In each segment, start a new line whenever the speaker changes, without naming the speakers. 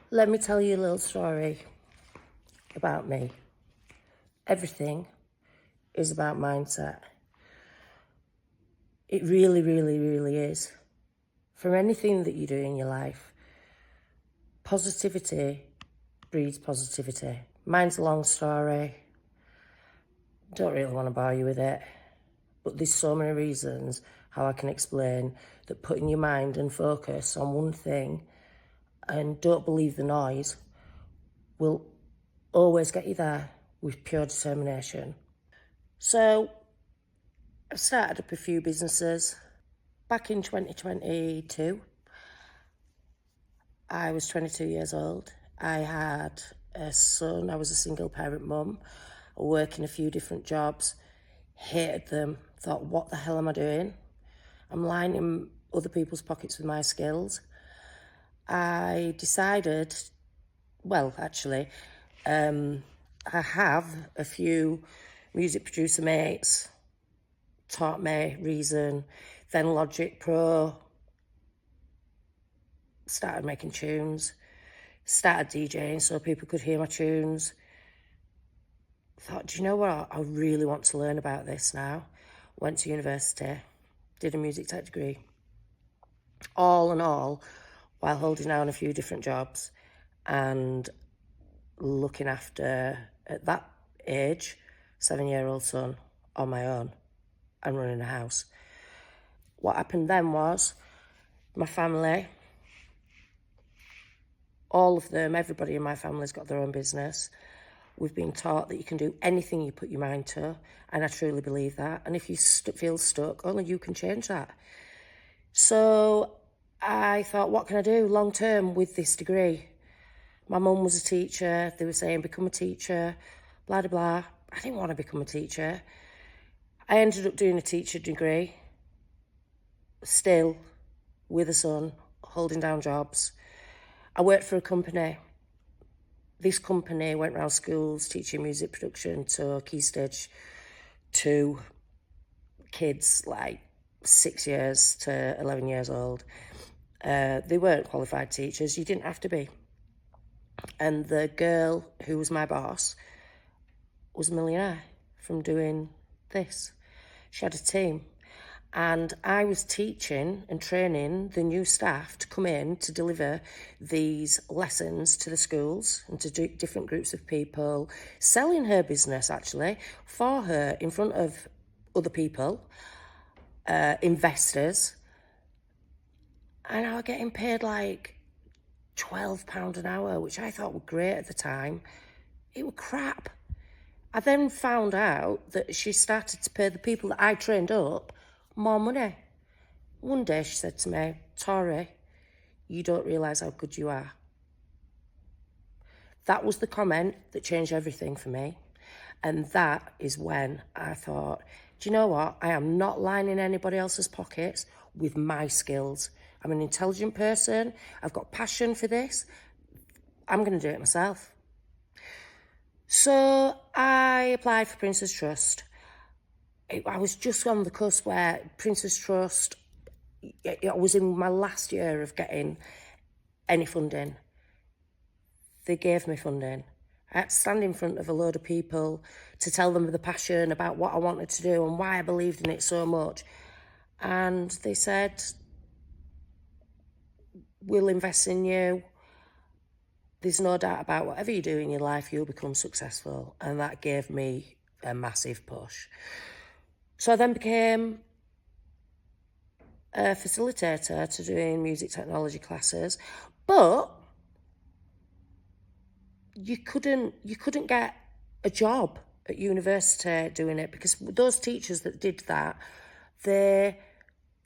Let me tell you a little story about me. Everything is about mindset. It really, really, really is. For anything that you do in your life, positivity breeds positivity. Mine's a long story. Don't really want to bore you with it. But there's so many reasons how I can explain that putting your mind and focus on one thing and don't believe the noise will always get you there with pure determination. So I've started up a few businesses. Back in 2022, I was 22 years old. I had a son. I was a single parent mum. I worked in a few different jobs, hated them, thought, what the hell am I doing? I'm lining other people's pockets with my skills. I decided, I have a few music producer mates, taught me Reason, then Logic Pro, started making tunes, started DJing so people could hear my tunes. Thought, do you know what? I really want to learn about this now. Went to university, did a music tech degree. All in all, while holding down a few different jobs and looking after, at that age, 7-year-old son on my own and running a house. What happened then was my family, all of them, everybody in my family's got their own business. We've been taught that you can do anything you put your mind to, and I truly believe that. And if you feel stuck, only you can change that. So I thought, what can I do long term with this degree? My mum was a teacher. They were saying, become a teacher, blah, blah, blah. I didn't want to become a teacher. I ended up doing a teacher degree, still with a son, holding down jobs. I worked for a company. This company went around schools teaching music production to Key Stage 2 kids like 6 years to 11 years old. They weren't qualified teachers. You didn't have to be. And the girl who was my boss was a millionaire from doing this. She had a team. And I was teaching and training the new staff to come in to deliver these lessons to the schools and to do different groups of people, selling her business actually for her in front of other people, investors. And I was getting paid like £12 an hour, which I thought were great at the time. It was crap. I then found out that she started to pay the people that I trained up more money. One day she said to me, Tori, you don't realise how good you are. That was the comment that changed everything for me. And that is when I thought, do you know what? I am not lining anybody else's pockets with my skills. I'm an intelligent person. I've got passion for this. I'm going to do it myself. So I applied for Prince's Trust. I was just on the cusp where Prince's Trust, I was in my last year of getting any funding. They gave me funding. I had to stand in front of a load of people to tell them the passion about what I wanted to do and why I believed in it so much. And they said, we'll invest in you. There's no doubt about whatever you do in your life, you'll become successful. And that gave me a massive push. So I then became a facilitator to doing music technology classes, but you couldn't get a job at university doing it because those teachers that did that, they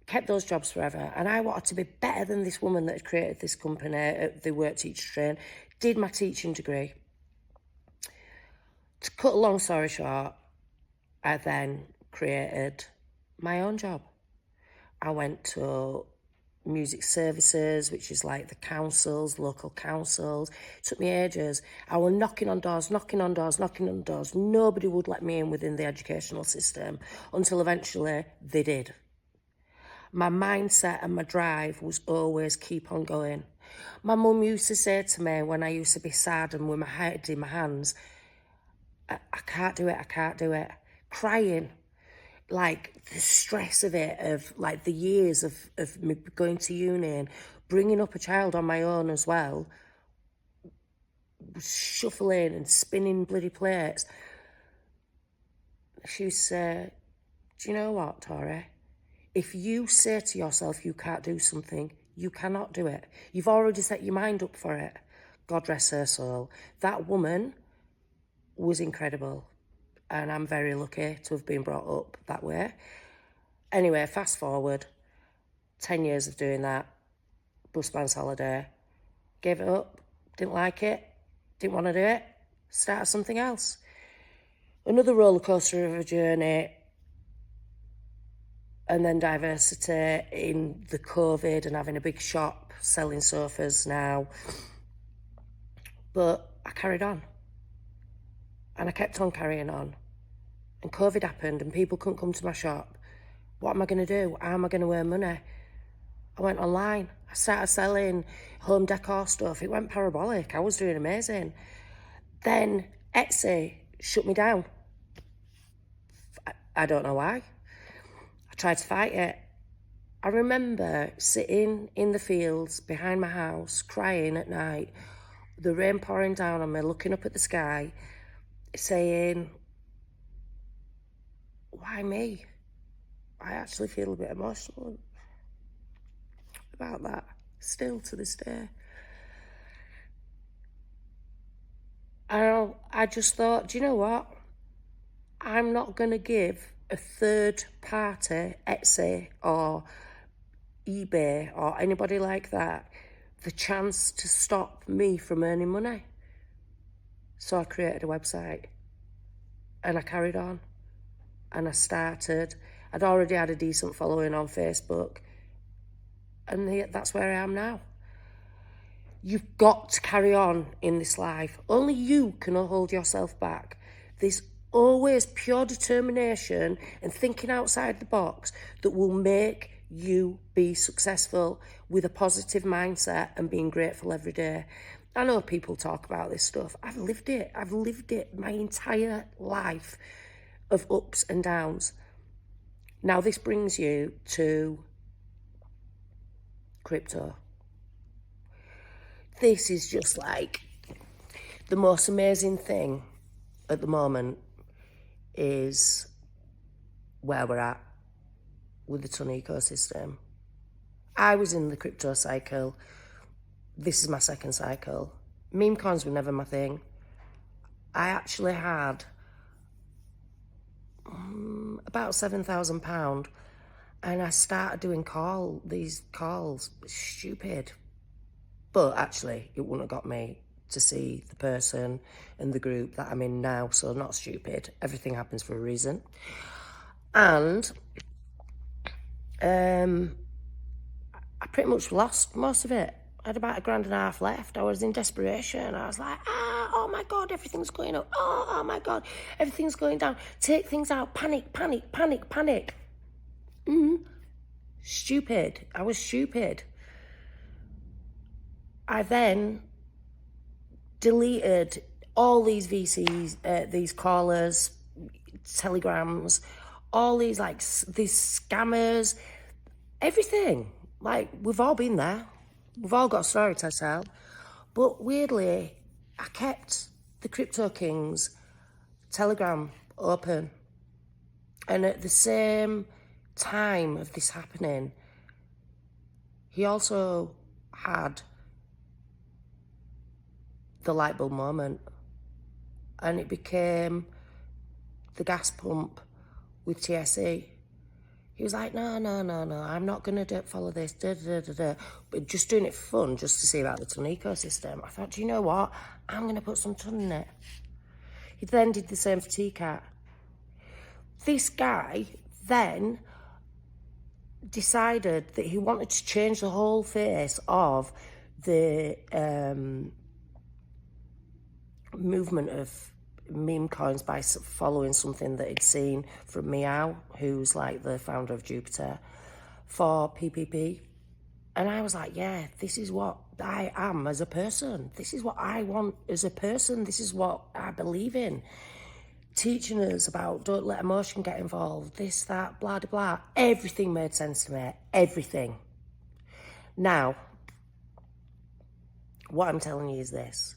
kept those jobs forever. And I wanted to be better than this woman that had created this company, the Work Teacher Train, did my teaching degree. To cut a long story short, I then created my own job. I went to music services, which is like the councils, local councils. It took me ages. I was knocking on doors. Nobody would let me in within the educational system until eventually they did. My mindset and my drive was always keep on going. My mum used to say to me when I used to be sad and with my head in my hands, I can't do it, I can't do it. Crying, like the stress of it, of like the years of me going to uni and bringing up a child on my own as well, shuffling and spinning bloody plates. She used to say, do you know what, Tori? If you say to yourself you can't do something, you cannot do it. You've already set your mind up for it. God rest her soul. That woman was incredible. And I'm very lucky to have been brought up that way. Anyway, fast forward, 10 years of doing that, busman's holiday, gave it up, didn't like it, didn't want to do it, started something else. Another roller coaster of a journey, and then diversity in the COVID and having a big shop selling sofas now. But I carried on. And I kept on carrying on. And COVID happened and people couldn't come to my shop. What am I going to do? How am I going to earn money? I went online. I started selling home decor stuff. It went parabolic. I was doing amazing. Then Etsy shut me down. I don't know why. I tried to fight it. I remember sitting in the fields behind my house, crying at night, the rain pouring down on me, looking up at the sky, saying, why me? I actually feel a bit emotional about that, still to this day. I just thought, do you know what? I'm not going to give a third party, Etsy or eBay or anybody like that, the chance to stop me from earning money. So I created a website and I carried on and I started. I'd already had a decent following on Facebook and that's where I am now. You've got to carry on in this life. Only you can hold yourself back. There's always pure determination and thinking outside the box that will make you be successful with a positive mindset and being grateful every day. I know people talk about this stuff. I've lived it. I've lived it my entire life of ups and downs. Now this brings you to crypto. This is just like the most amazing thing at the moment is where we're at with the ton ecosystem. I was in the crypto cycle. This is my second cycle. Meme coins were never my thing. I actually had about £7,000 and I started doing these calls. Stupid. But actually, it wouldn't have got me to see the person and the group that I'm in now, so not stupid. Everything happens for a reason. And I pretty much lost most of it. I had about £1,500 left. I was in desperation. I was like, oh my God, everything's going up. Oh my God, everything's going down. Take things out. Panic, panic, panic, panic. Stupid. I was stupid. I then deleted all these VCs, these callers, telegrams, all these these scammers, everything. Like, we've all been there. We've all got a story to tell. But weirdly, I kept the Crypto Kings Telegram open. And at the same time of this happening, he also had the light bulb moment, and it became the gas pump with TSE. He was like, no, I'm not going to follow this, but just doing it for fun, just to see about the ton ecosystem. I thought, do you know what? I'm going to put some ton in it. He then did the same for TCAT. This guy then decided that he wanted to change the whole face of the movement of meme coins by following something that he'd seen from Meow, who's like the founder of Jupiter, for PPP. And I was like, yeah, this is what I am as a person. This is what I want as a person. This is what I believe in. Teaching us about don't let emotion get involved, this, that, blah, blah, blah. Everything made sense to me. Everything. Now, what I'm telling you is this.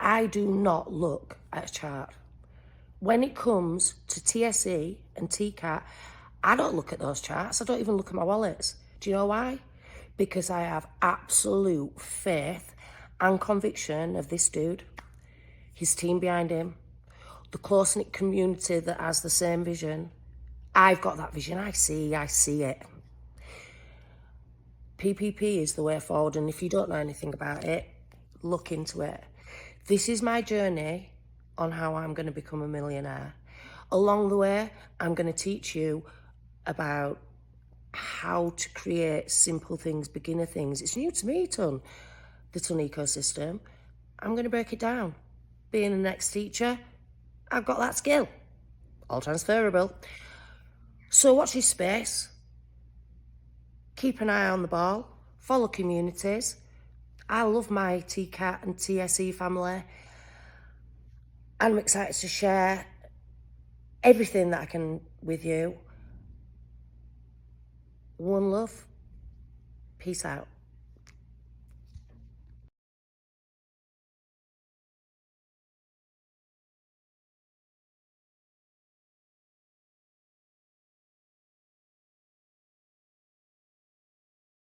I do not look at a chart. When it comes to TSE and TCAT, I don't look at those charts. I don't even look at my wallets. Do you know why? Because I have absolute faith and conviction of this dude, his team behind him, the close-knit community that has the same vision. I've got that vision. I see it. PPP is the way forward, and if you don't know anything about it, look into it. This is my journey on how I'm going to become a millionaire. Along the way, I'm going to teach you about how to create simple things, beginner things. It's new to me, the ton ecosystem. I'm going to break it down. Being an ex-teacher, I've got that skill. All transferable. So watch this space. Keep an eye on the ball. Follow communities. I love my TCAT and TSE family. I'm excited to share everything that I can with you. One love. Peace out.